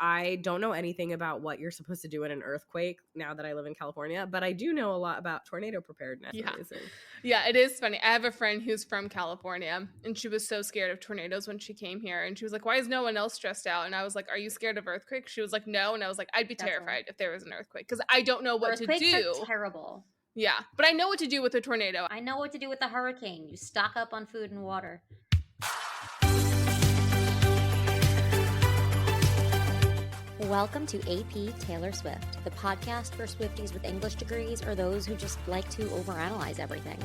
I don't know anything about what you're supposed to do in an earthquake now that I live in California, but I do know a lot about tornado preparedness. Yeah. Amazing. Yeah, it is funny. I have a friend who's from California, and she was so scared of tornadoes when she came here. And she was like, why is no one else stressed out? And I was like, are you scared of earthquakes? She was like, no. And I was like, I'd be That's terrified right. if there was an earthquake because I don't know what Earthquakes to do. are terrible. Yeah, but I know what to do with a tornado. I know what to do with a hurricane. You stock up on food and water. Welcome to AP Taylor Swift, the podcast for Swifties with English degrees or those who just like to overanalyze everything.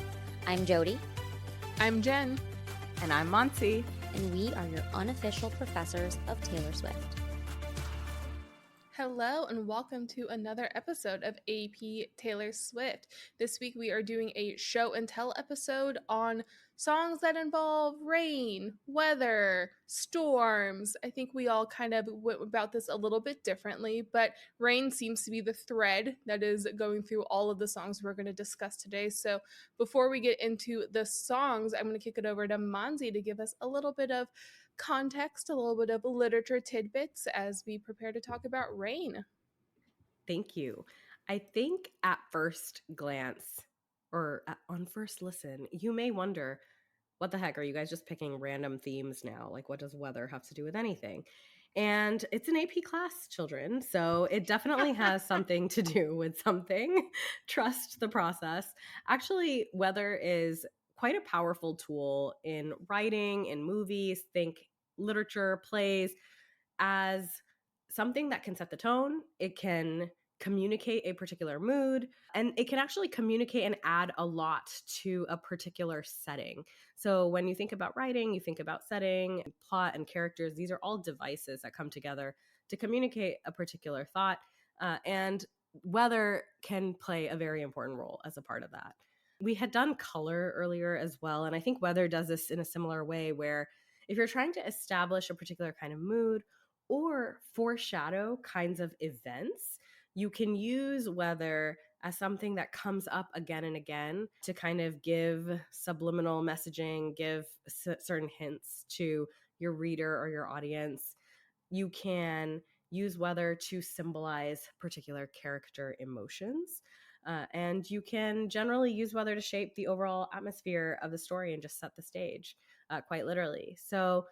I'm Jody. I'm Jen. And I'm Monty. And we are your unofficial professors of Taylor Swift. Hello and welcome to another episode of AP Taylor Swift. This week we are doing a show and tell episode on songs that involve rain, weather, storms. I think we all kind of went about this a little bit differently, but rain seems to be the thread that is going through all of the songs we're going to discuss today. So before we get into the songs, I'm going to kick it over to Monzi to give us a little bit of context, a little bit of literature tidbits as we prepare to talk about rain. Thank you. I think at first glance or on first listen, you may wonder, what the heck, are you guys just picking random themes now? Like, what does weather have to do with anything? And it's an AP class, children, so it definitely has something to do with something. Trust the process. Actually, weather is quite a powerful tool in writing, in movies, think literature, plays, as something that can set the tone. It can communicate a particular mood, and it can actually communicate and add a lot to a particular setting. So when you think about writing, you think about setting, and plot, and characters. These are all devices that come together to communicate a particular thought, and weather can play a very important role as a part of that. We had done color earlier as well, and I think weather does this in a similar way, where if you're trying to establish a particular kind of mood or foreshadow kinds of events, you can use weather as something that comes up again and again to kind of give subliminal messaging, give certain hints to your reader or your audience. You can use weather to symbolize particular character emotions. And you can generally use weather to shape the overall atmosphere of the story and just set the stage, quite literally. So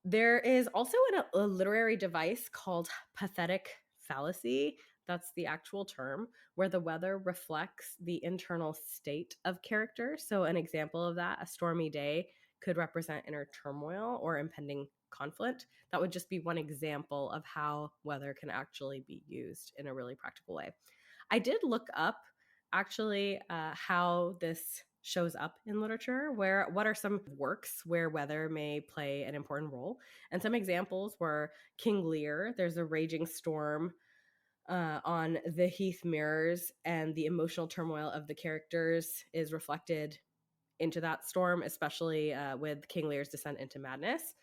there is also a literary device called pathetic fallacy. That's the actual term, where the weather reflects the internal state of character. So an example of that, a stormy day, could represent inner turmoil or impending conflict. That would just be one example of how weather can actually be used in a really practical way. I did look up actually how this shows up in literature, what are some works where weather may play an important role. And some examples were King Lear. There's a raging storm on the heath mirrors, and the emotional turmoil of the characters is reflected into that storm, especially with King Lear's descent into madness.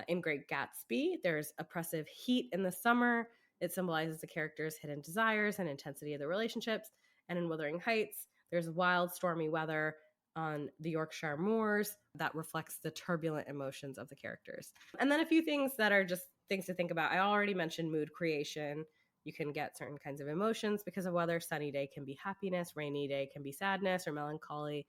In Great Gatsby, there's oppressive heat in the summer. It symbolizes the character's hidden desires and intensity of the relationships. And in Wuthering Heights, there's wild, stormy weather on the Yorkshire moors that reflects the turbulent emotions of the characters. And then a few things that are just things to think about. I already mentioned mood creation. You can get certain kinds of emotions because of weather. Sunny day can be happiness, rainy day can be sadness or melancholy.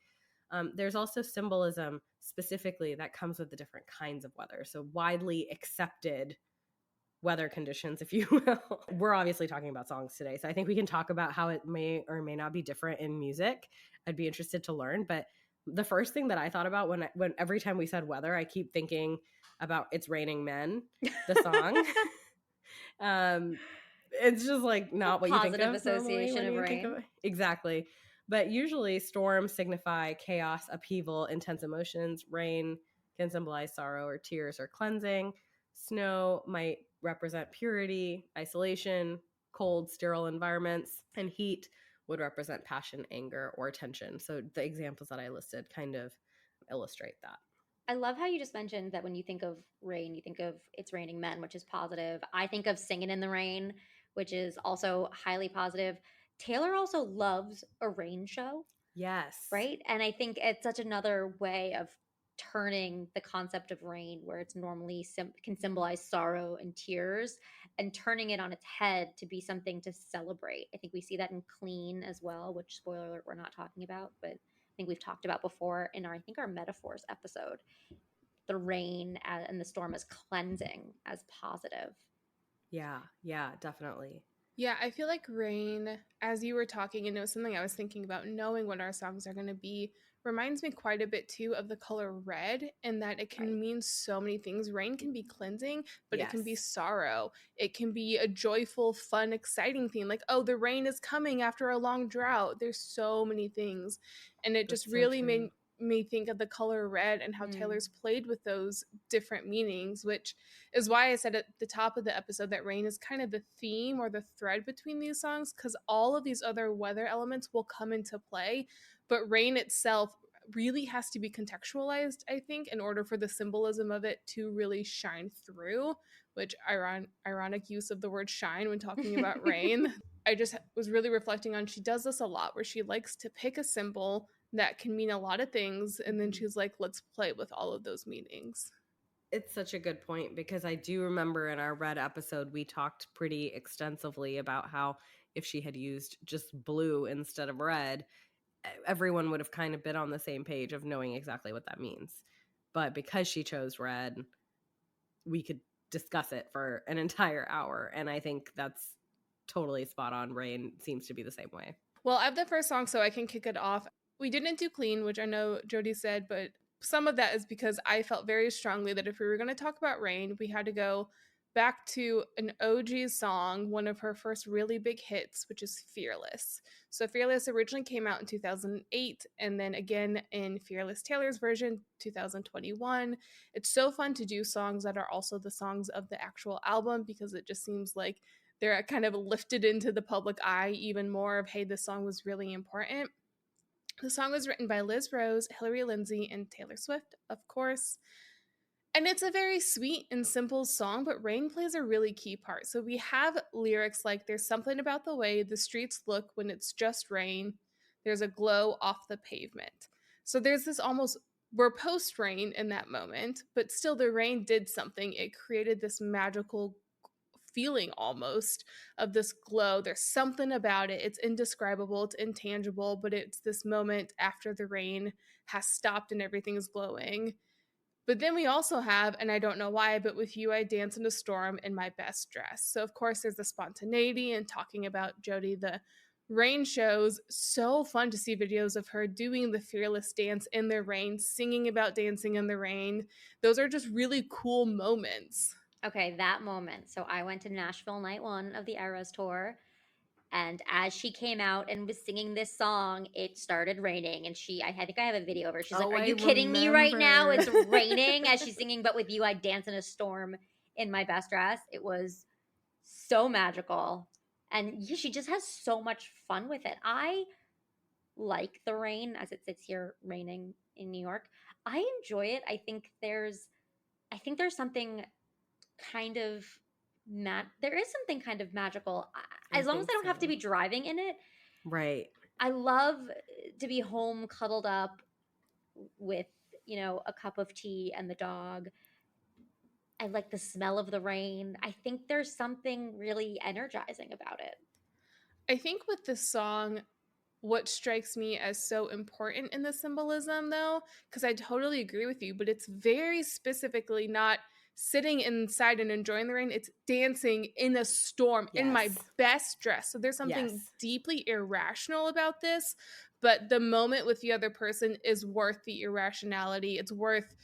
There's also symbolism specifically that comes with the different kinds of weather. So widely accepted weather conditions, if you will. We're obviously talking about songs today, so I think we can talk about how it may or may not be different in music. I'd be interested to learn. But the first thing that I thought about when every time we said weather, I keep thinking about It's Raining Men, the song. It's just like not what you think of normally when you think of exactly. But usually storms signify chaos, upheaval, intense emotions. Rain can symbolize sorrow or tears or cleansing. Snow might represent purity, isolation, cold, sterile environments. And heat would represent passion, anger, or tension. So the examples that I listed kind of illustrate that. I love how you just mentioned that when you think of rain, you think of It's Raining Men, which is positive. I think of Singing in the Rain, which is also highly positive. Taylor also loves a rain show. Yes. Right? And I think it's such another way of turning the concept of rain, where it's normally can symbolize sorrow and tears, and turning it on its head to be something to celebrate. I think we see that in Clean as well, which, spoiler alert, we're not talking about, but I think we've talked about before in our metaphors episode. The rain and the storm as cleansing, as positive. Yeah, definitely. Yeah, I feel like rain, as you were talking, and it was something I was thinking about, knowing what our songs are going to be, reminds me quite a bit too of the color red, in that it can mean so many things. Rain can be cleansing, but it can be sorrow. It can be a joyful, fun, exciting thing, like, oh, the rain is coming after a long drought. There's so many things. And it just really made me think of the color red and how Taylor's played with those different meanings, which is why I said at the top of the episode that rain is kind of the theme or the thread between these songs, because all of these other weather elements will come into play, but rain itself really has to be contextualized, I think, in order for the symbolism of it to really shine through, which ironic use of the word shine when talking about rain. I just was really reflecting on, she does this a lot, where she likes to pick a symbol that can mean a lot of things, and then she's like, let's play with all of those meanings. It's such a good point, because I do remember in our red episode, we talked pretty extensively about how if she had used just blue instead of red, everyone would have kind of been on the same page of knowing exactly what that means. But because she chose red, we could discuss it for an entire hour. And I think that's totally spot on. Rain seems to be the same way. Well, I have the first song, so I can kick it off. We didn't do Clean, which I know Jody said, but some of that is because I felt very strongly that if we were going to talk about rain, we had to go back to an OG song, one of her first really big hits, which is Fearless. So Fearless originally came out in 2008, and then again in Fearless Taylor's version, 2021. It's so fun to do songs that are also the songs of the actual album, because it just seems like they're kind of lifted into the public eye even more of, hey, this song was really important. The song was written by Liz Rose, Hillary Lindsey, and Taylor Swift, of course. And it's a very sweet and simple song, but rain plays a really key part. So we have lyrics like, there's something about the way the streets look when it's just rain. There's a glow off the pavement. So there's this almost, we're post rain in that moment, but still the rain did something. It created this magical feeling almost of this glow. There's something about it. It's indescribable, it's intangible, but it's this moment after the rain has stopped and everything's glowing. But then we also have, and I don't know why, but with you I dance in a storm in my best dress. So of course there's the spontaneity and talking about Jody, the rain shows. So fun to see videos of her doing the Fearless dance in the rain, singing about dancing in the rain. Those are just really cool moments. Okay, that moment. So I went to Nashville night one of the Eras tour, and as she came out and was singing this song, it started raining. And I think I have a video of her. She's like, "Are you kidding me right now? It's raining." As she's singing, but with you, I dance in a storm in my best dress. It was so magical. And yeah, she just has so much fun with it. I like the rain as it sits here raining in New York. I enjoy it. I think there's something kind of there is something kind of magical, as long as I don't have to be driving in it. Right. I love to be home cuddled up with, a cup of tea and the dog. I like the smell of the rain. I think there's something really energizing about it. I think with this song, what strikes me as so important in the symbolism, though, because I totally agree with you, but it's very specifically not sitting inside and enjoying the rain. It's dancing in a storm in my best dress. So there's something deeply irrational about this, but the moment with the other person is worth the irrationality. It's worth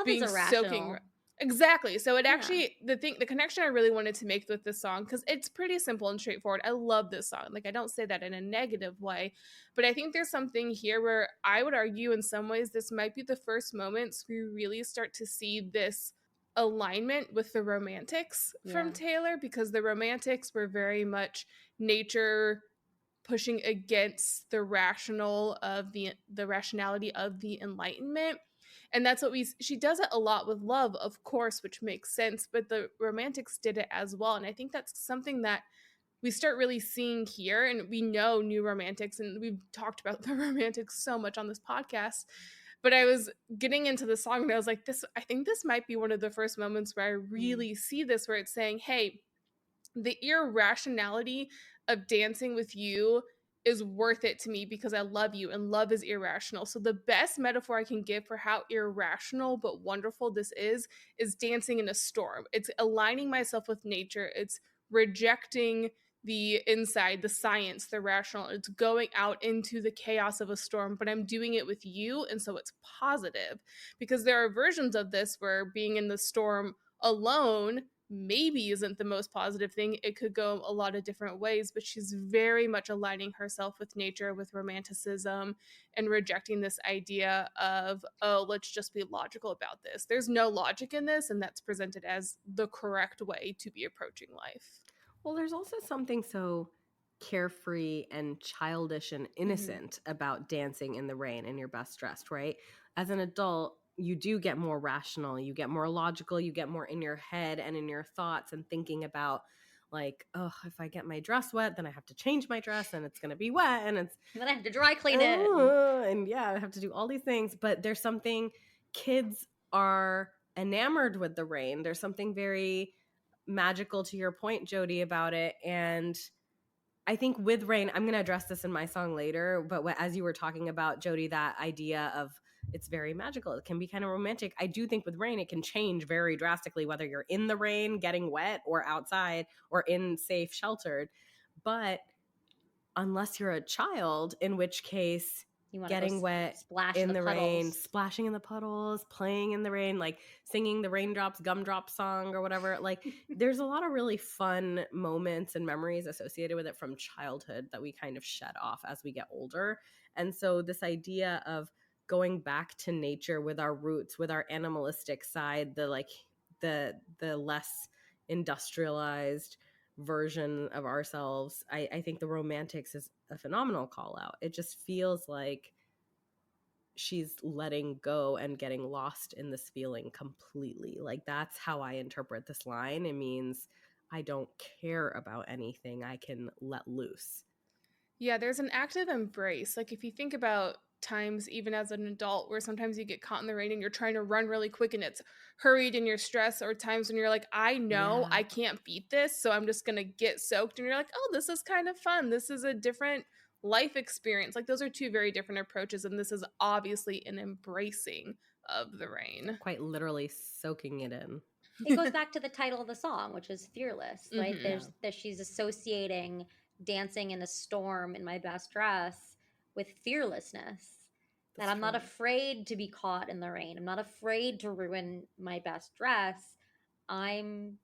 being soaking. Exactly. So it actually, the connection I really wanted to make with this song, because it's pretty simple and straightforward. I love this song. Like, I don't say that in a negative way, but I think there's something here where I would argue in some ways this might be the first moments we really start to see this alignment with the Romantics from Taylor, because the Romantics were very much nature pushing against the rationality of the Enlightenment. And that's what she does it a lot with love, of course, which makes sense, but the Romantics did it as well. And I think that's something that we start really seeing here. And we know new Romantics, and we've talked about the Romantics so much on this podcast, But I was getting into the song and I was like, I think this might be one of the first moments where I really see this, where it's saying, hey, the irrationality of dancing with you is worth it to me because I love you, and love is irrational. So the best metaphor I can give for how irrational but wonderful this is dancing in a storm. It's aligning myself with nature. It's rejecting the inside, the science, the rational. It's going out into the chaos of a storm, but I'm doing it with you, and so it's positive. Because there are versions of this where being in the storm alone maybe isn't the most positive thing. It could go a lot of different ways, but she's very much aligning herself with nature, with romanticism, and rejecting this idea of, oh, let's just be logical about this. There's no logic in this, and that's presented as the correct way to be approaching life. Well, there's also something so carefree and childish and innocent about dancing in the rain in your best dressed, right? As an adult, you do get more rational, you get more logical, you get more in your head and in your thoughts and thinking about like, oh, if I get my dress wet, then I have to change my dress and it's going to be wet and it's And then I have to dry clean it. and yeah, I have to do all these things, but there's something kids are enamored with the rain. There's something very magical to your point, Jody, about it. And I think with rain, I'm going to address this in my song later, but as you were talking about, Jody, that idea of it's very magical. It can be kind of romantic. I do think with rain, it can change very drastically, whether you're in the rain, getting wet, or outside, or in safe, sheltered. But unless you're a child, in which case getting wet in the rain, splashing in the puddles, playing in the rain, like singing the raindrops, gumdrop song or whatever. Like there's a lot of really fun moments and memories associated with it from childhood that we kind of shed off as we get older. And so this idea of going back to nature with our roots, with our animalistic side, the less industrialized version of ourselves, I think the romantics is a phenomenal call out. It just feels like she's letting go and getting lost in this feeling completely. Like that's how I interpret this line. It means I don't care about anything. I can let loose. Yeah, there's an active embrace. Like if you think about times even as an adult where sometimes you get caught in the rain and you're trying to run really quick and it's hurried and you're stressed, or times when you're like, I know I can't beat this, so I'm just gonna get soaked, and you're like, oh, this is kind of fun, this is a different life experience. Like those are two very different approaches, and this is obviously an embracing of the rain, quite literally soaking it in. It goes back to the title of the song, which is Fearless, right? There's that she's associating dancing in a storm in my best dress with fearlessness. That I'm not afraid to be caught in the rain. I'm not afraid to ruin my best dress. I'm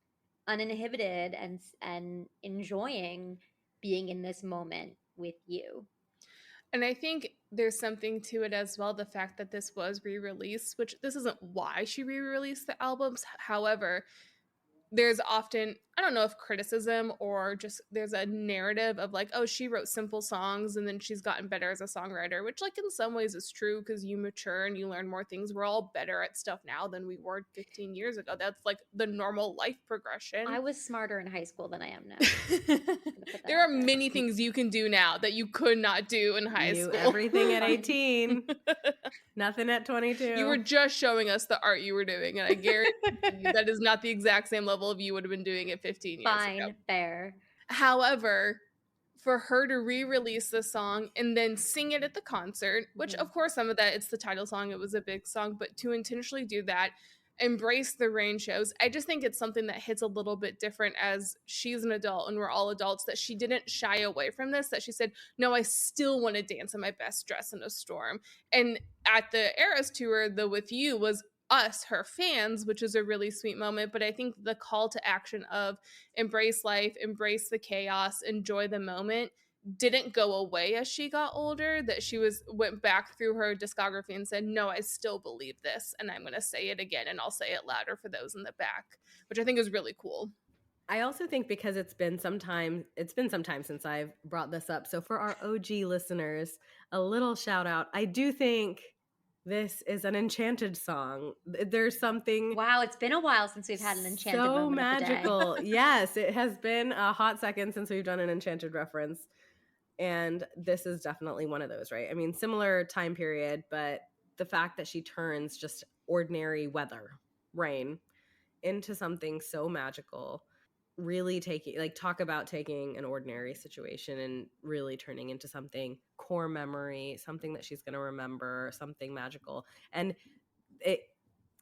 uninhibited and enjoying being in this moment with you. And I think there's something to it as well, the fact that this was re-released, which this isn't why she re-released the albums. However, there's often, I don't know if criticism or just there's a narrative of like, oh, she wrote simple songs and then she's gotten better as a songwriter, which like in some ways is true because you mature and you learn more things. We're all better at stuff now than we were 15 years ago. That's like the normal life progression. I was smarter in high school than I am now. There are many things you can do now that you could not do in high school. Everything at 18. Nothing at 22. You were just showing us the art you were doing, and I guarantee you that is not the exact same level of you would have been doing at 15 years ago. Fine, fair. However, for her to re-release the song and then sing it at the concert, which of course some of that, it's the title song, it was a big song, but to intentionally do that, embrace the rain shows, I just think it's something that hits a little bit different as she's an adult and we're all adults, that she didn't shy away from this, that she said, no, I still want to dance in my best dress in a storm. And at the Eras tour, the With You was us, her fans, which is a really sweet moment. But I think the call to action of embrace life, embrace the chaos, enjoy the moment didn't go away as she got older, that she went back through her discography and said, no, I still believe this, and I'm going to say it again, and I'll say it louder for those in the back, which I think is really cool. I also think because it's been some time since I've brought this up. So for our OG listeners, a little shout out. I do think this is an enchanted song. There's something. Wow, it's been a while since we've had an enchanted moment magical. Of the day. Yes, it has been a hot second since we've done an enchanted reference. And this is definitely one of those, right? I mean, similar time period, but the fact that she turns just ordinary weather, rain, into something so magical, really taking, like, talk about taking an ordinary situation and really turning into something core memory, something that she's going to remember, something magical. And it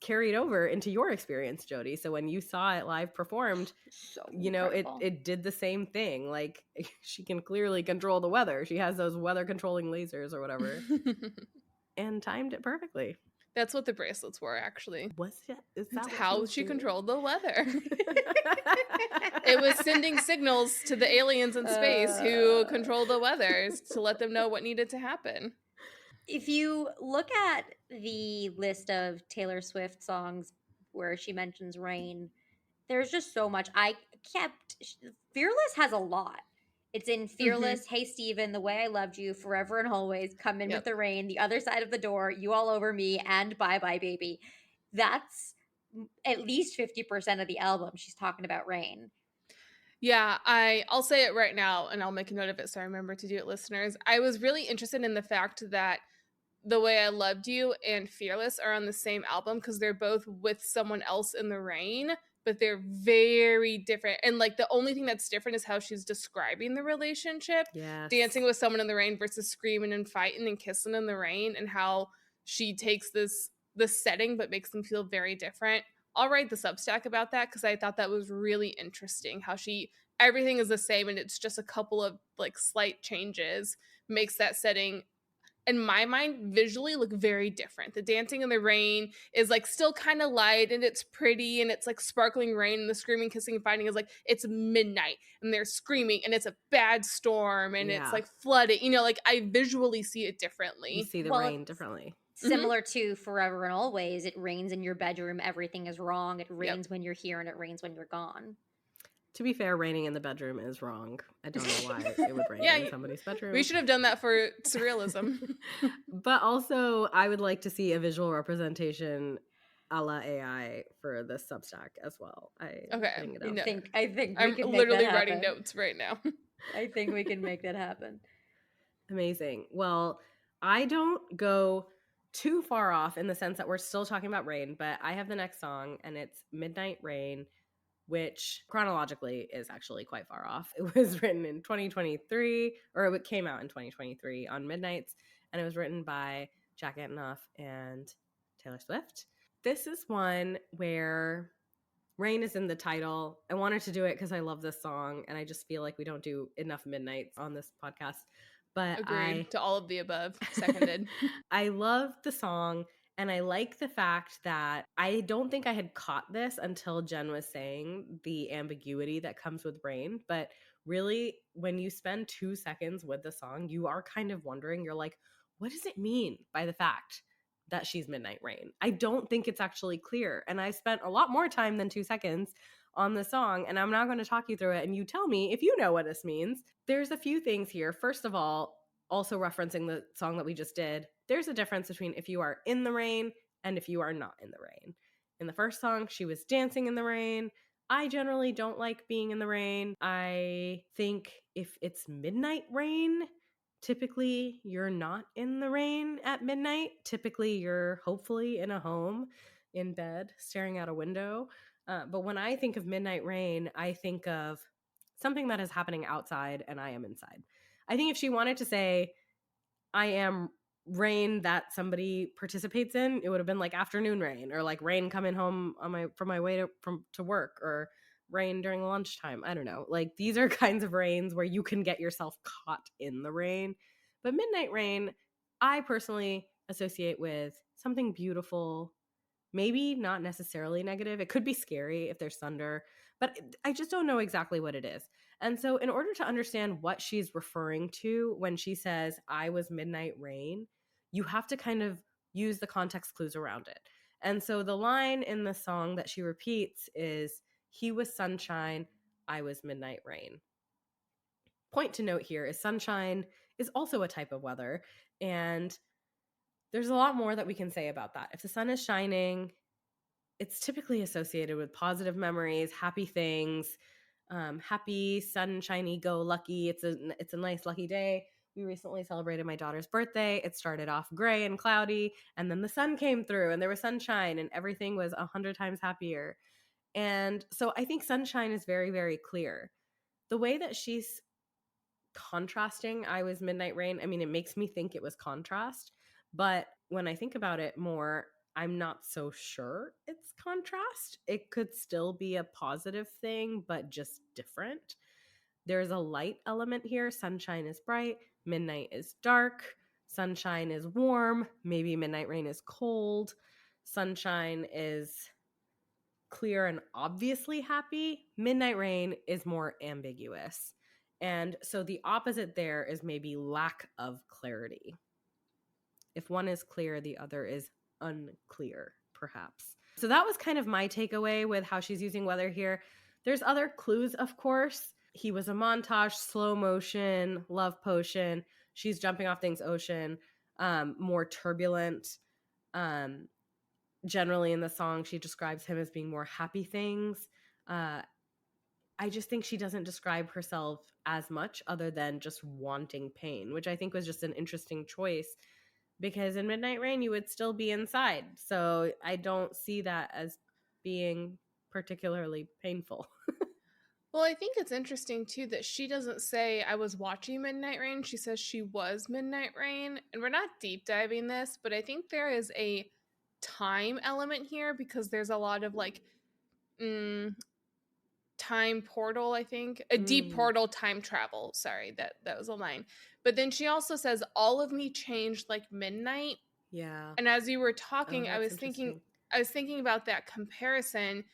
carried over into your experience, Jody. So when you saw it live performed, So you know, incredible. it did the same thing. Like, she can clearly control the weather. She has those weather controlling lasers or whatever, and timed it perfectly. That's what the bracelets were, actually. Was it? Is that It's what how was she doing? controlled the weather. It was sending signals to the aliens in space who control the weather to let them know what needed to happen. If you look at the list of Taylor Swift songs where she mentions rain, there's just so much. Fearless has a lot. It's in Fearless, Hey Steven, The Way I Loved You, Forever and Always, Come In With the Rain, The Other Side of the Door, You All Over Me, and Bye Bye Baby. That's at least 50% of the album. She's talking about rain. Yeah, I'll say it right now, and I'll make a note of it so I remember to do it, listeners. I was really interested in the fact that The Way I Loved You and Fearless are on the same album because they're both with someone else in the rain, but they're very different. And like the only thing that's different is how she's describing the relationship. Yes. Dancing with someone in the rain versus screaming and fighting and kissing in the rain, and how she takes this setting but makes them feel very different. I'll write the Substack about that because I thought that was really interesting how everything is the same and it's just a couple of like slight changes makes that setting, in my mind, visually look very different. The dancing in the rain is like still kind of light and it's pretty and it's like sparkling rain, and the screaming, kissing, and fighting is like it's midnight and they're screaming and it's a bad storm and it's like flooded. You know, like I visually see it differently. You see the rain differently. Similar to Forever and Always, it rains in your bedroom, everything is wrong. It rains when you're here and it rains when you're gone. To be fair, raining in the bedroom is wrong. I don't know why it would rain in somebody's bedroom. We should have done that for surrealism. But also, I would like to see a visual representation a la AI for the Substack as well. I think I'm literally writing notes right now. I think we can make that happen. Amazing. Well, I don't go too far off in the sense that we're still talking about rain, but I have the next song, and it's Midnight Rain, which chronologically is actually quite far off. It was written in 2023, or it came out in 2023 on Midnights, and it was written by Jack Antonoff and Taylor Swift. This is one where rain is in the title. I wanted to do it because I love this song, and I just feel like we don't do enough Midnights on this podcast. But agreed to all of the above. Seconded. I love the song, and I like the fact that I don't think I had caught this until Jen was saying the ambiguity that comes with rain. But really, when you spend 2 seconds with the song, you are kind of wondering, you're like, what does it mean by the fact that she's Midnight Rain? I don't think it's actually clear. And I spent a lot more time than 2 seconds on the song, and I'm now going to talk you through it, and you tell me if you know what this means. There's a few things here. First of all, also referencing the song that we just did, there's a difference between if you are in the rain and if you are not in the rain. In the first song, she was dancing in the rain. I generally don't like being in the rain. I think if it's midnight rain, typically you're not in the rain at midnight. Typically you're hopefully in a home, in bed, staring out a window. But when I think of midnight rain, I think of something that is happening outside and I am inside. I think if she wanted to say, I am rain that somebody participates in, it would have been like afternoon rain, or like rain coming home from my way to work, or rain during lunchtime. I don't know. Like, these are kinds of rains where you can get yourself caught in the rain. But midnight rain, I personally associate with something beautiful, maybe not necessarily negative. It could be scary if there's thunder, but I just don't know exactly what it is. And so in order to understand what she's referring to when she says, I was midnight rain, you have to kind of use the context clues around it. And so the line in the song that she repeats is, he was sunshine, I was midnight rain. Point to note here is sunshine is also a type of weather, and there's a lot more that we can say about that. If the sun is shining, it's typically associated with positive memories, happy things, happy, sunshiny, go lucky. It's a nice lucky day. we recently celebrated my daughter's birthday. It started off gray and cloudy, and then the sun came through and there was sunshine and everything was 100 times happier. And so I think sunshine is very, very clear. The way that she's contrasting I Was Midnight Rain, I mean, it makes me think it was contrast. But when I think about it more, I'm not so sure it's contrast. It could still be a positive thing, but just different. There's a light element here. Sunshine is bright, midnight is dark, sunshine is warm, maybe midnight rain is cold, sunshine is clear and obviously happy, midnight rain is more ambiguous. And so the opposite there is maybe lack of clarity. If one is clear, the other is unclear, perhaps. So that was kind of my takeaway with how she's using weather here. There's other clues, of course. He was a montage, slow motion, love potion. She's jumping off things, ocean, more turbulent. Generally in the song, she describes him as being more happy things. I just think she doesn't describe herself as much other than just wanting pain, which I think was just an interesting choice because in Midnight Rain, you would still be inside. So I don't see that as being particularly painful. Well, I think it's interesting too that she doesn't say I was watching Midnight Rain. She says she was Midnight Rain. And we're not deep diving this, but I think there is a time element here because there's a lot of like time portal, I think. A deep portal time travel. Sorry, that was a line. But then she also says all of me changed like midnight. Yeah. And as you were talking, I was thinking about that comparison,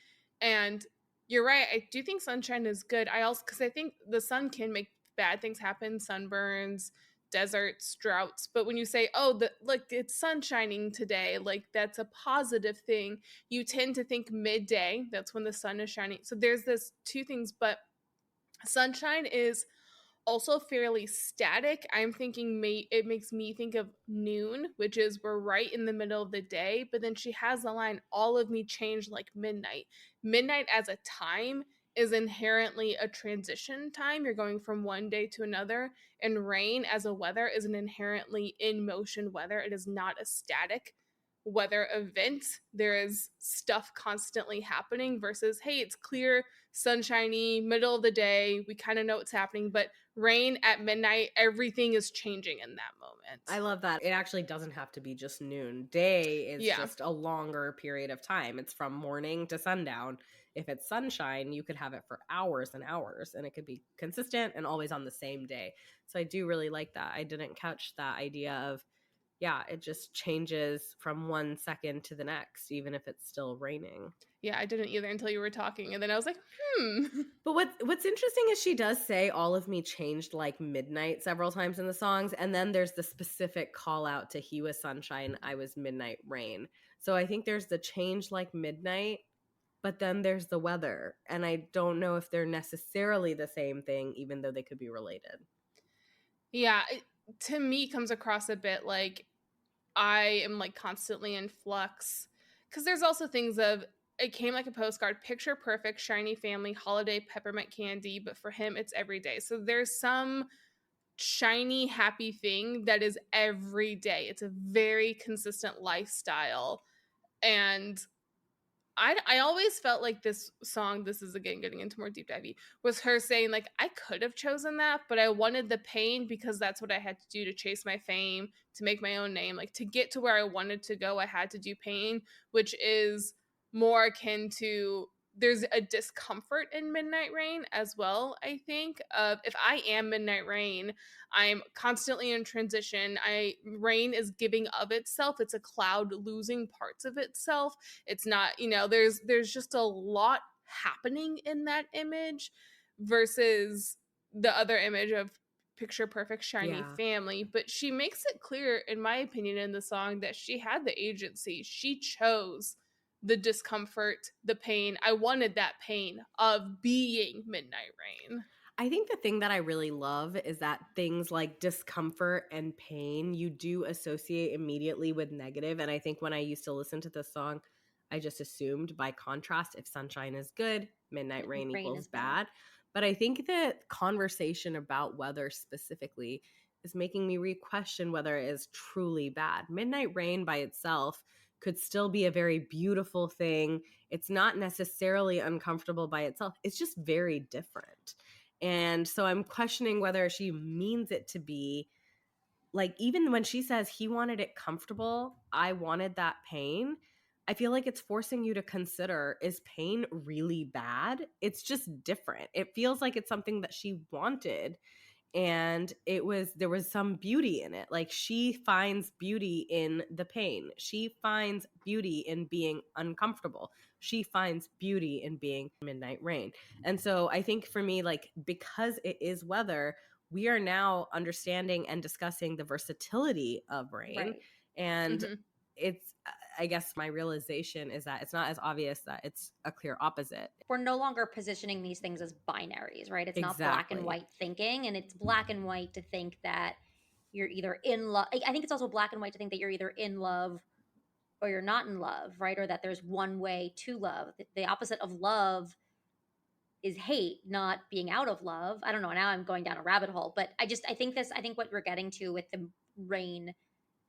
and you're right. I do think sunshine is good. I also, because I think the sun can make bad things happen, sunburns, deserts, droughts. But when you say, "Oh, look, it's sun shining today," like that's a positive thing. You tend to think midday. That's when the sun is shining. So there's this two things, but sunshine is also fairly static. I'm thinking it makes me think of noon, which is we're right in the middle of the day. But then she has the line, all of me changed like midnight. Midnight as a time is inherently a transition time. You're going from one day to another. And rain as a weather is an inherently in motion weather. It is not a static weather event. There is stuff constantly happening versus, hey, it's clear, sunshiny, middle of the day. We kind of know what's happening, but rain at midnight, everything is changing in that moment. I love that. It actually doesn't have to be just noon. Day is just a longer period of time. It's from morning to sundown. If it's sunshine, you could have it for hours and hours, and it could be consistent and always on the same day. So I do really like that. I didn't catch that idea of, yeah, it just changes from 1 second to the next, even if it's still raining. Yeah, I didn't either until you were talking, and then I was like, But what's interesting is she does say all of me changed like midnight several times in the songs, and then there's the specific call out to he was sunshine, I was midnight rain. So I think there's the change like midnight, but then there's the weather, and I don't know if they're necessarily the same thing, even though they could be related. Yeah, it, to me comes across a bit like I am like constantly in flux because there's also things of it came like a postcard, picture perfect, shiny family, holiday peppermint candy, but for him it's every day. So there's some shiny happy thing that is every day. It's a very consistent lifestyle. And I always felt like this song, this is again getting into more deep divey, was her saying like I could have chosen that, but I wanted the pain because that's what I had to do to chase my fame, to make my own name. Like to get to where I wanted to go, I had to do pain, which is more akin to there's a discomfort in Midnight Rain as well, I think. Of if I am Midnight Rain, I'm constantly in transition. Rain is giving of itself. It's a cloud losing parts of itself. It's not, there's just a lot happening in that image versus the other image of picture perfect shiny family. But she makes it clear, in my opinion, in the song that she had the agency. She chose the discomfort, the pain. I wanted that pain of being Midnight Rain. I think the thing that I really love is that things like discomfort and pain you do associate immediately with negative. And I think when I used to listen to this song, I just assumed by contrast, if sunshine is good, midnight rain equals bad. But I think that conversation about weather specifically is making me re-question whether it is truly bad. Midnight Rain by itself could still be a very beautiful thing. It's not necessarily uncomfortable by itself. It's just very different. And so I'm questioning whether she means it to be. Like, even when she says he wanted it comfortable, I wanted that pain, I feel like it's forcing you to consider, is pain really bad? It's just different. It feels like it's something that she wanted, and there was some beauty in it. Like, she finds beauty in the pain. She finds beauty in being uncomfortable. She finds beauty in being Midnight Rain. And so I think for me, like, because it is weather, we are now understanding and discussing the versatility of rain. Right. And it's, I guess my realization is that it's not as obvious that it's a clear opposite. We're no longer positioning these things as binaries, right? It's not black and Exactly. white thinking, and it's black and white to think that you're either in love. I think it's also black and white to think that you're either in love or you're not in love, right? Or that there's one way to love. The opposite of love is hate, not being out of love. I don't know. Now I'm going down a rabbit hole, but I think what we're getting to with the rain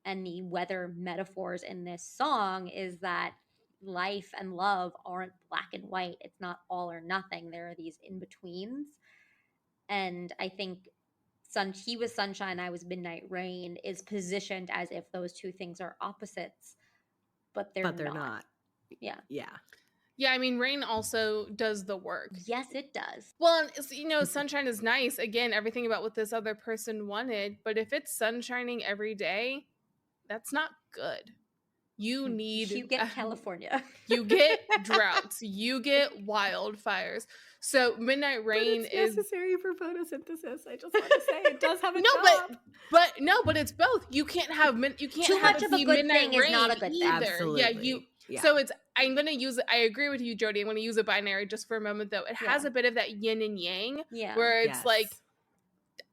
and the weather metaphors in this song is that life and love aren't black and white. It's not all or nothing. There are these in betweens. And I think he was sunshine, I was midnight rain is positioned as if those two things are opposites, but they're not. Yeah. Yeah. Yeah, I mean, rain also does the work. Yes, it does. Well, sunshine is nice. Again, everything about what this other person wanted. But if it's sunshining every day, that's not good. You get California. You get droughts. You get wildfires. So midnight rain is necessary for photosynthesis. I just want to say it does have a job. But it's both. You can't have too much of a good thing is not a good thing. Absolutely. Yeah. So I'm gonna use. I agree with you, Jody. I'm gonna use a binary just for a moment, though. It has a bit of that yin and yang, where it's like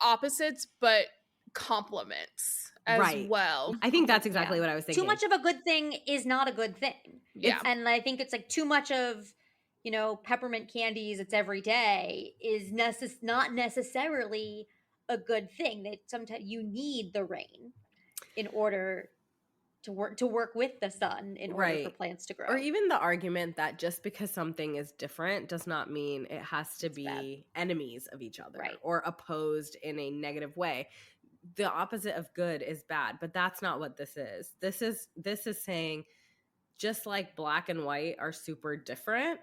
opposites but complements as well. I think that's exactly what I was thinking. Too much of a good thing is not a good thing. Yeah. And I think it's like too much of, peppermint candies, it's every day, is not necessarily a good thing. That sometimes you need the rain in order to work with the sun in order for plants to grow. Or even the argument that just because something is different does not mean it has to be enemies of each other or opposed in a negative way. The opposite of good is bad, but that's not what this is. This is saying, just like black and white are super different,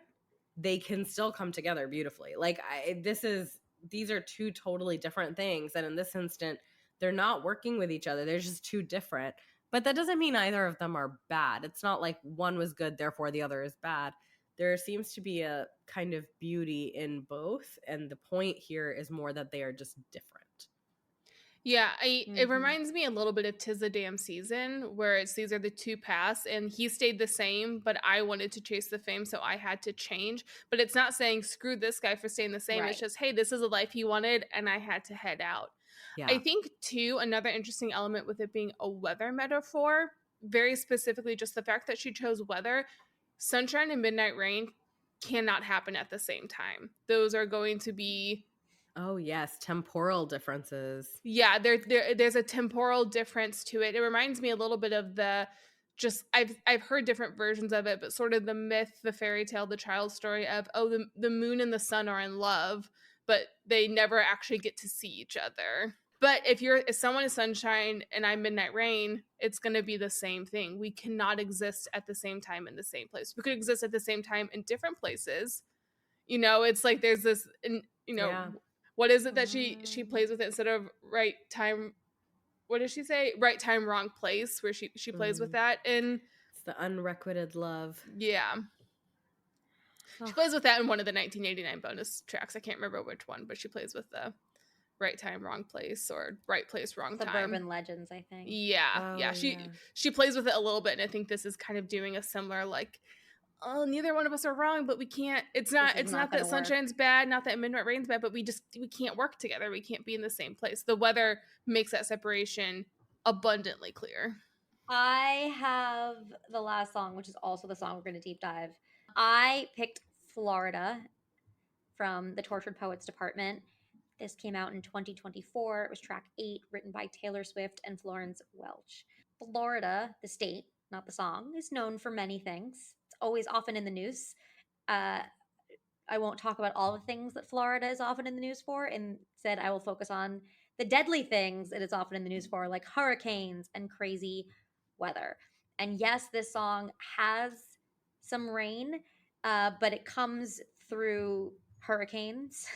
they can still come together beautifully. Like these are two totally different things, and in this instant, they're not working with each other. They're just too different. But that doesn't mean either of them are bad. It's not like one was good, therefore the other is bad. There seems to be a kind of beauty in both, and the point here is more that they are just different. Yeah, it reminds me a little bit of 'Tis the Damn Season, where these are the two paths, and he stayed the same, but I wanted to chase the fame, so I had to change. But it's not saying screw this guy for staying the same. It's just, hey, this is a life he wanted, and I had to head out. Yeah. I think, too, another interesting element with it being a weather metaphor, very specifically just the fact that she chose weather, sunshine and midnight rain cannot happen at the same time. Those are going to be... Oh, yes. Temporal differences. Yeah, there's a temporal difference to it. It reminds me a little bit of I've heard different versions of it, but sort of the myth, the fairy tale, the child story of, the moon and the sun are in love, but they never actually get to see each other. But if someone is sunshine and I'm midnight rain, it's going to be the same thing. We cannot exist at the same time in the same place. We could exist at the same time in different places. It's like there's this, what is it that she plays with it instead of right time? What does she say? Right time, wrong place, where she plays with that. And it's the unrequited love. Yeah. She plays with that in one of the 1989 bonus tracks. I can't remember which one, but she plays with the right time, wrong place, or right place, wrong time. Suburban Legends, I think. Yeah. She plays with it a little bit, and I think this is kind of doing a similar, like, neither one of us are wrong, but we can't. It's not that sunshine's bad, not that midnight rain's bad, but we can't work together. We can't be in the same place. The weather makes that separation abundantly clear. I have the last song, which is also the song we're going to deep dive. I picked Florida from the Tortured Poets Department. This came out in 2024. It was track 8, written by Taylor Swift and Florence Welch. Florida, the state, not the song, is known for many things. It's always often in the news. I won't talk about all the things that Florida is often in the news for. Instead, I will focus on the deadly things it is often in the news for, like hurricanes and crazy weather. And yes, this song has some rain, but it comes through hurricanes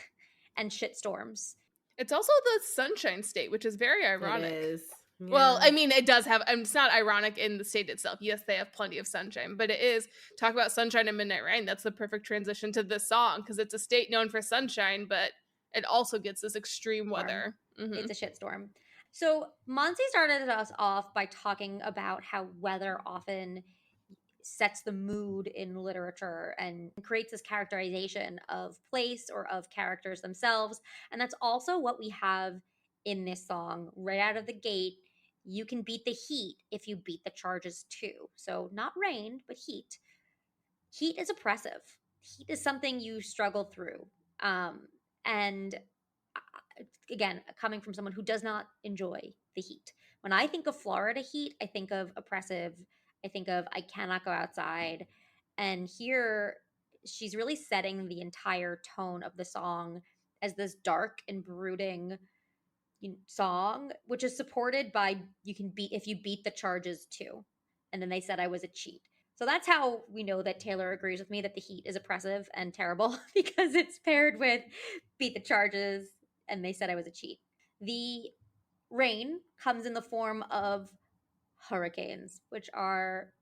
and shitstorms. It's also the Sunshine State, which is very ironic. It is. Well, Yeah. I mean, it does have, it's not ironic in the state itself. Yes, they have plenty of sunshine, but it is, talk about sunshine and midnight rain. That's the perfect transition to this song, because it's a state known for sunshine, but it also gets this extreme weather. It's a shitstorm. So Monsi started us off by talking about how weather often sets the mood in literature and creates this characterization of place or of characters themselves. And that's also what we have in this song right out of the gate. You can beat the heat if you beat the charges too. So not rain, but heat. Heat is oppressive. Heat is something you struggle through. And again, coming from someone who does not enjoy the heat. When I think of Florida heat, I think of oppressive. I think of I cannot go outside. And here she's really setting the entire tone of the song as this dark and brooding song, which is supported by you can beat if you beat the charges too. And then they said I was a cheat. So that's how we know that Taylor agrees with me that the heat is oppressive and terrible, because it's paired with beat the charges and they said I was a cheat. The rain comes in the form of hurricanes, which are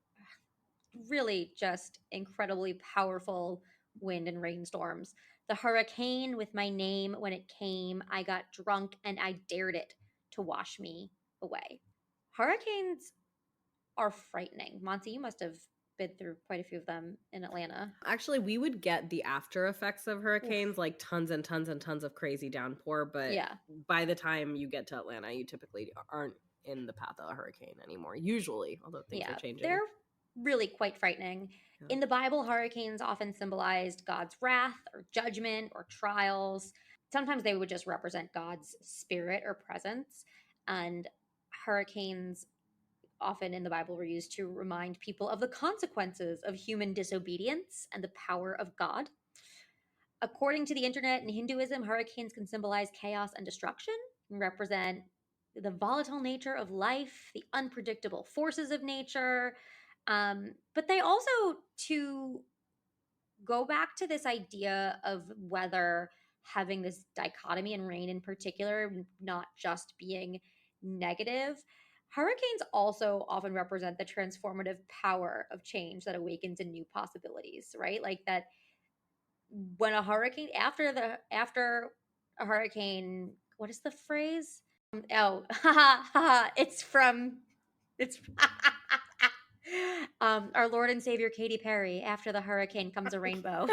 really just incredibly powerful wind and rainstorms. The hurricane with my name, when it came, I got drunk and I dared it to wash me away. Hurricanes are frightening. Monty, you must have been through quite a few of them in Atlanta. Actually, we would get the after effects of hurricanes, like tons and tons and tons of crazy downpour, but by the time you get to Atlanta, you typically aren't in the path of a hurricane anymore, usually, although things are changing. They're really quite frightening. Yeah. In the Bible, hurricanes often symbolized God's wrath or judgment or trials. Sometimes they would just represent God's spirit or presence. And hurricanes often in the Bible were used to remind people of the consequences of human disobedience and the power of God. According to the internet and Hinduism, hurricanes can symbolize chaos and destruction and represent the volatile nature of life, the unpredictable forces of nature. But they also, to go back to this idea of weather having this dichotomy, and rain in particular, not just being negative, hurricanes also often represent the transformative power of change that awakens in new possibilities, right? Like that when a hurricane, after a hurricane, what is the phrase? It's our Lord and Savior Katy Perry, after the hurricane comes a rainbow.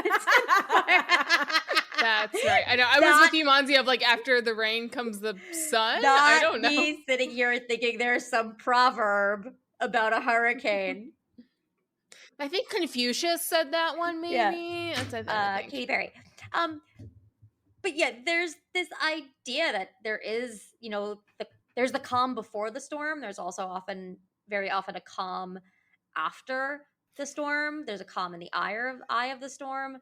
That's right. I know. I was with you, Monzi, of like after the rain comes the sun. I don't know. Me sitting here thinking there's some proverb about a hurricane. I think Confucius said that one, maybe. Yeah. That's, I think. Katy Perry. But yeah, there's this idea that there is, there's the calm before the storm. There's also very often a calm after the storm. There's a calm in the eye of the storm.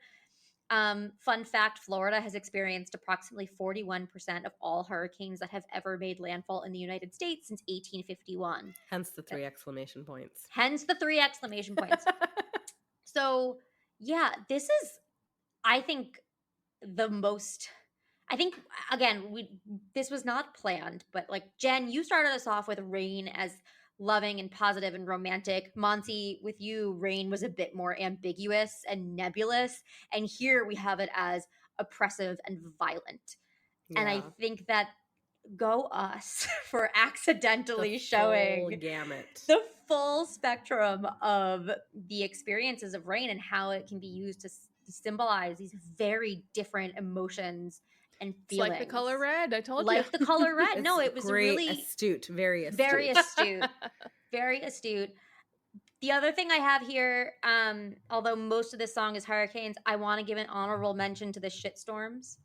Fun fact, Florida has experienced approximately 41% of all hurricanes that have ever made landfall in the United States since 1851. Hence the 3 exclamation points. So, yeah, this is, I think, again, this was not planned, but like Jen, you started us off with rain as loving and positive and romantic. Monty, with you, rain was a bit more ambiguous and nebulous. And here we have it as oppressive and violent. Yeah. And I think that go us for accidentally showing the full spectrum of the experiences of rain and how it can be used to symbolize these very different emotions and feelings. It's like the color red. I told you. Like the color red. No, it was really astute. Very astute. Very astute. Very astute. The other thing I have here, although most of this song is hurricanes, I want to give an honorable mention to the shitstorms.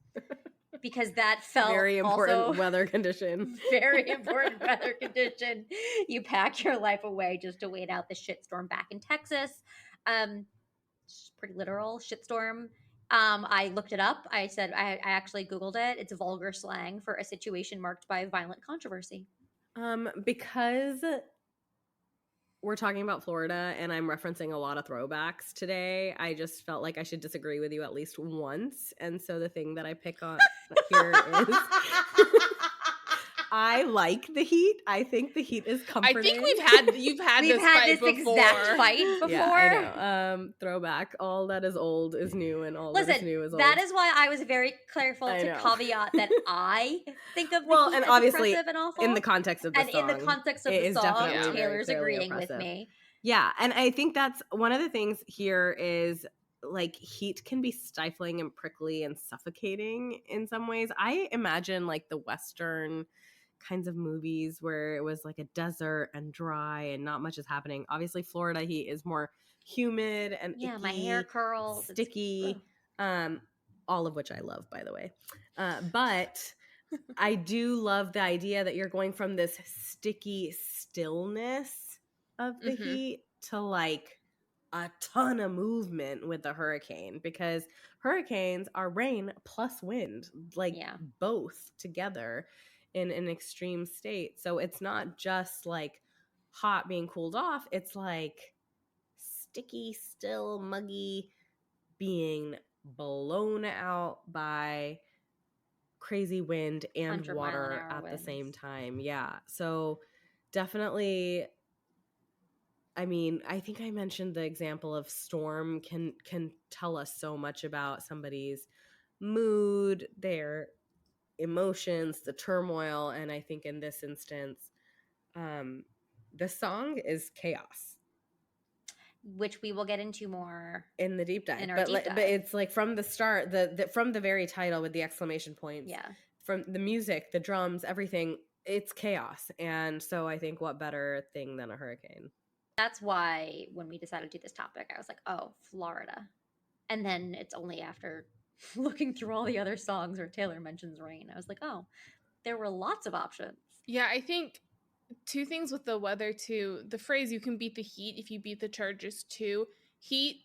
because that felt very important also weather condition. very important weather condition. You pack your life away just to wait out the shitstorm back in Texas. Pretty literal shitstorm. I looked it up. I said I actually Googled it. It's vulgar slang for a situation marked by violent controversy. Because we're talking about Florida and I'm referencing a lot of throwbacks today, I just felt like I should disagree with you at least once. And so the thing that I pick on here is I like the heat. I think the heat is comforting. I think you've had We've this had fight this before. exact fight before. Yeah, I know. Throwback. All that is old is new, and all that is new is old. That is why I was very careful to caveat that I think of the heat and as obviously oppressive and awful. in the context of the and song, in the context of it the is song, definitely Taylor's very agreeing oppressive. with me. Yeah, and I think that's one of the things here is like heat can be stifling and prickly and suffocating in some ways. I imagine like the Western kinds of movies where it was like a desert and dry and not much is happening. Obviously, Florida heat is more humid and icky, my hair curls, sticky, all of which I love, by the way. But I do love the idea that you're going from this sticky stillness of the heat to like a ton of movement with the hurricane, because hurricanes are rain plus wind, like both together in an extreme state. So it's not just like hot being cooled off. It's like sticky, still, muggy, being blown out by crazy wind and water at the same time. Yeah. So definitely, I mean, I think I mentioned the example of storm can tell us so much about somebody's mood, their emotions, the turmoil, and I think in this instance, the song is chaos, which we will get into more in the deep dive. But it's like from the start, from the very title with the exclamation points, from the music, the drums, everything, it's chaos. And so I think what better thing than a hurricane? That's why when we decided to do this topic, I was like, oh, Florida. And then it's only after looking through all the other songs where Taylor mentions rain, I was like, oh, there were lots of options. Yeah, I think two things with the weather too. The phrase "you can beat the heat if you beat the charges too." Heat,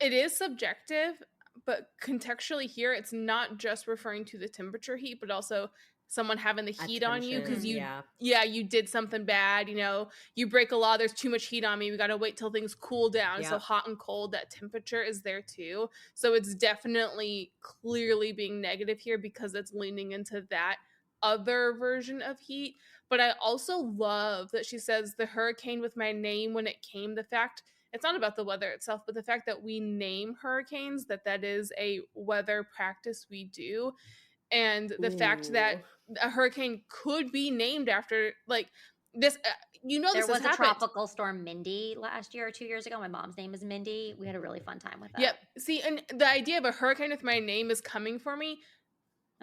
it is subjective, but contextually here, it's not just referring to the temperature heat, but also someone having the heat on you because you did something bad. You know, you break a law. There's too much heat on me. We got to wait till things cool down. So hot and cold, that temperature is there too. So it's definitely clearly being negative here because it's leaning into that other version of heat. But I also love that she says the hurricane with my name when it came. The fact it's not about the weather itself, but the fact that we name hurricanes, that is a weather practice we do. And the fact that a hurricane could be named after like this, there was a tropical storm Mindy last year or 2 years ago. My mom's name is Mindy. We had a really fun time with that. Yep. See, and the idea of a hurricane with my name is coming for me.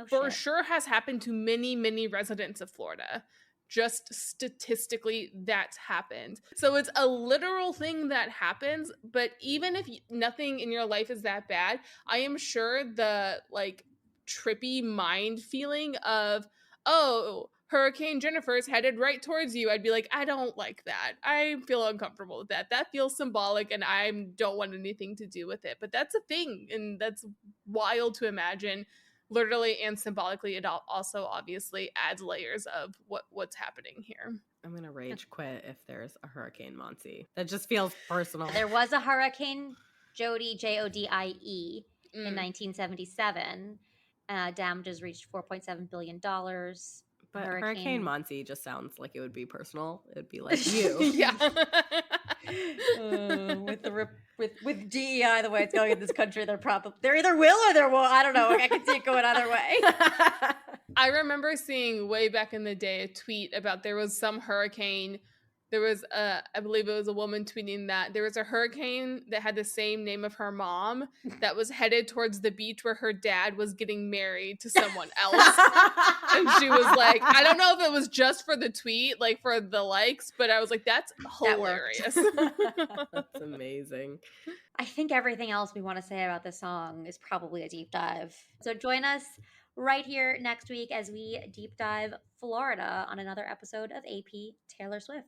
For sure has happened to many, many residents of Florida. Just statistically, that's happened. So it's a literal thing that happens, but even if nothing in your life is that bad, I am sure the like trippy mind feeling of, oh, Hurricane Jennifer's headed right towards you, I'd be like, I don't like that. I feel uncomfortable with that. That feels symbolic and I don't want anything to do with it. But that's a thing, and that's wild to imagine. Literally and symbolically, it also obviously adds layers of what's happening here. I'm gonna rage quit if there's a Hurricane Monty. That just feels personal. There was a Hurricane Jody, Jodie, in 1977. Damages reached $4.7 billion. But Hurricane Monty just sounds like it would be personal. It would be like you. Yeah. With DEI the way it's going in this country, they're either will or there won't. I don't know. I can see it going either way. I remember seeing way back in the day a tweet about there was some hurricane. There was I believe it was a woman tweeting that there was a hurricane that had the same name of her mom that was headed towards the beach where her dad was getting married to someone else. And she was like, I don't know if it was just for the tweet, like for the likes, but I was like, that's hilarious. That's amazing. I think everything else we want to say about this song is probably a deep dive. So join us right here next week as we deep dive Florida on another episode of AP Taylor Swift.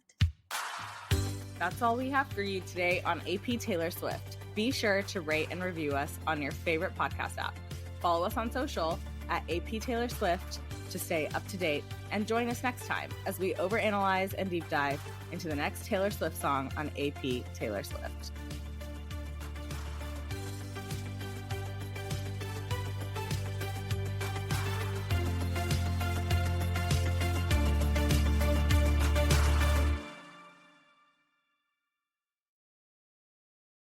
That's all we have for you today on AP Taylor Swift. Be sure to rate and review us on your favorite podcast app. Follow us on social at AP Taylor Swift to stay up to date, and join us next time as we overanalyze and deep dive into the next Taylor Swift song on AP Taylor Swift.